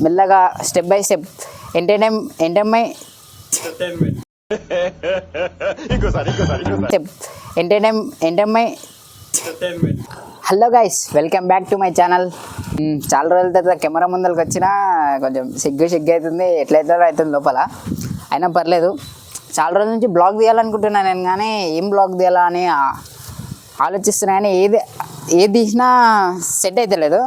మెల్లగా step by step hello guys, welcome back to my channel. చాలా రోజుల తర్వాత కెమెరా ముందరికి వచ్చినా కొంచెం సిగ్గు అవుతుంది, ఎట్లయితే అవుతుంది లోపల. అయినా పర్లేదు, చాలా రోజుల నుంచి బ్లాగ్ తీయాలనుకుంటున్నాను నేను, కానీ ఏం బ్లాగ్ తీయాలా అని ఆలోచిస్తున్నా. కానీ ఏది తీసినా సెట్ అయితే లేదు.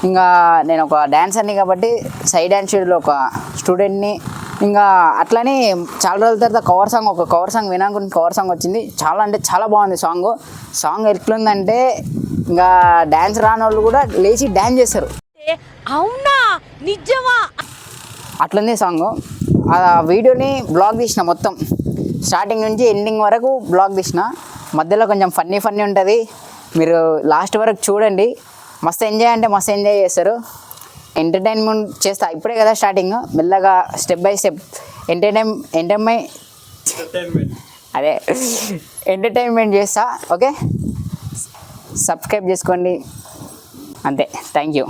ఇంకా నేను ఒక డ్యాన్సర్ని కాబట్టి సైడ్ డ్యాన్స్ స్టూడియోలో ఒక స్టూడెంట్ని. ఇంకా అట్లనే చాలా రోజుల తర్వాత కవర్ సాంగ్ వినాలనుకుంటే కవర్ సాంగ్ వచ్చింది. చాలా అంటే చాలా బాగుంది సాంగ్ ఎట్లుందంటే ఇంకా డ్యాన్స్ రాని వాళ్ళు కూడా లేచి డ్యాన్స్ చేస్తారు. అవునా, నిజమా? అట్లుంది సాంగ్. ఆ వీడియోని బ్లాగ్ తీసిన, మొత్తం స్టార్టింగ్ నుంచి ఎండింగ్ వరకు బ్లాగ్ తీసిన. మధ్యలో కొంచెం ఫన్నీ ఉంటుంది, మీరు లాస్ట్ వరకు చూడండి. మస్తు ఎంజాయ్ చేస్తారు. ఎంటర్టైన్మెంట్ చేస్తా, ఇప్పుడే కదా స్టార్టింగ్. మెల్లగా స్టెప్ బై స్టెప్ ఎంటర్టైన్మెంట్ చేస్తా. ఓకే, సబ్స్క్రైబ్ చేసుకోండి, అంతే. Thank you.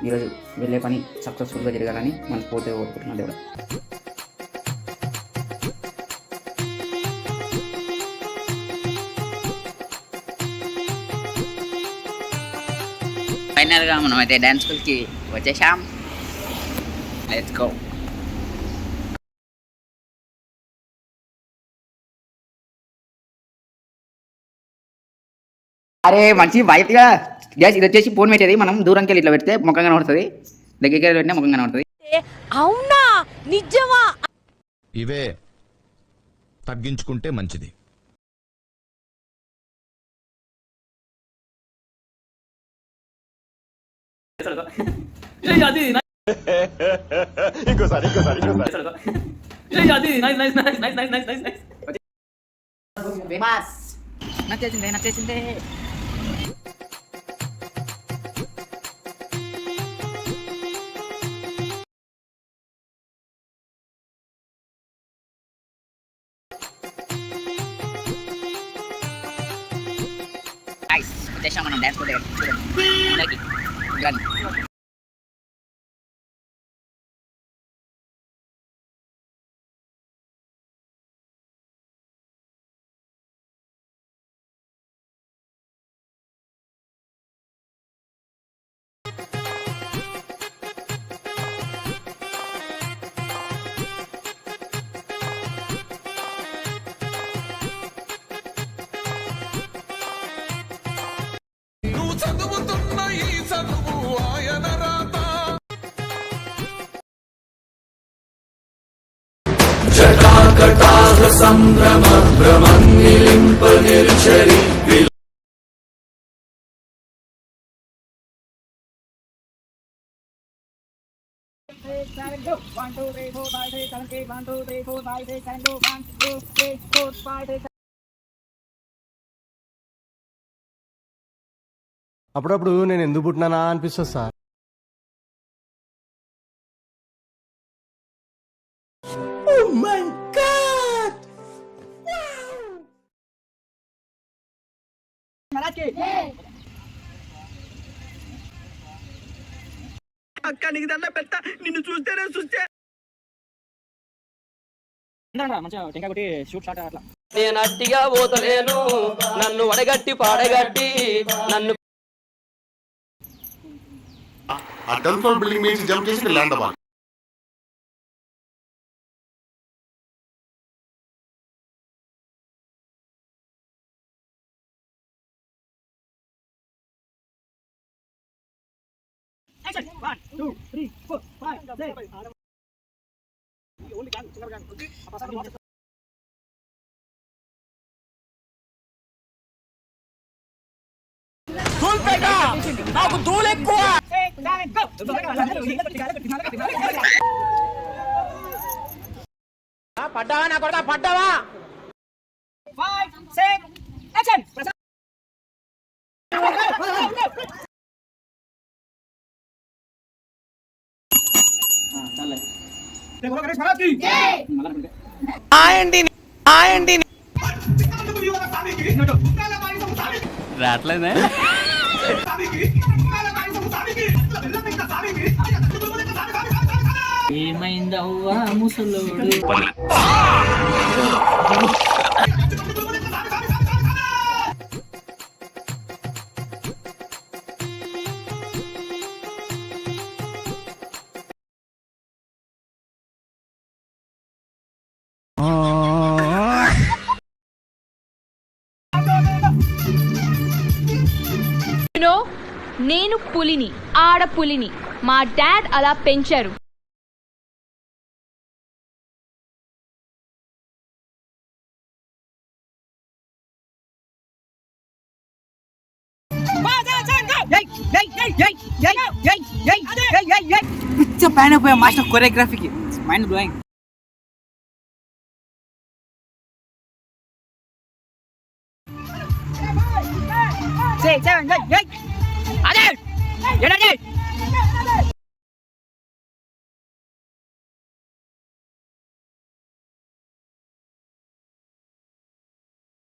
ఈరోజు వెళ్ళే పని సక్సెస్ఫుల్గా జరగాలని మనస్ఫూర్తిగా కోరుకుంటున్నాను దేవుడు. ఫైనల్గా మనం అయితే డ్యాన్స్ స్కూల్కి వచ్చేసాం. Let's go. అరే మంచి బయటగా గ్యాస్ ఇది వచ్చేసి ఫోన్ పెట్టేది. మనం దూరంకి వెళ్ళి ఇట్లా పెడితే ముఖం కనబడుతుంది, దగ్గరికి వెళ్ళి పెట్టినా ముఖం కనబడుతుంది. అవునా, నిజమా? ఇవే తగ్గించుకుంటే మంచిది. నచ్చేసిందే. వచ్చేసాం మనం డ్యాన్స్ కూడా. చదువుతున్న ఈ చదువు ఆయన రాత. జటాకటాహ సంభ్రమ భ్రమన్నిలింప నిర్చరి. అప్పుడప్పుడు నేను ఎందుకు పుట్టినానా అనిపిస్తుంది సార్. అక్క నీకు దండ పెడతా, నిన్ను చూస్తేనే నేను అట్టిగా పోతలేను, నన్ను వడగట్టి పాడగట్టి నన్ను ఆ టెలిఫోన్ బిల్డింగ్ మీద జంప్ చేసి ల్యాండ్ అవ్వాలి. నాకు దూలెక్కువ. రావట్లేదే ఏమైందవ్వా ముసలోడు నేను పులిని ఆడపులిని మా డాడ్ అలా పెంచారు. పిచ్చ పైన పోయా మాస్టర్ కొరియోగ్రఫీకి మైండ్ బ్లోయింగ్. అదే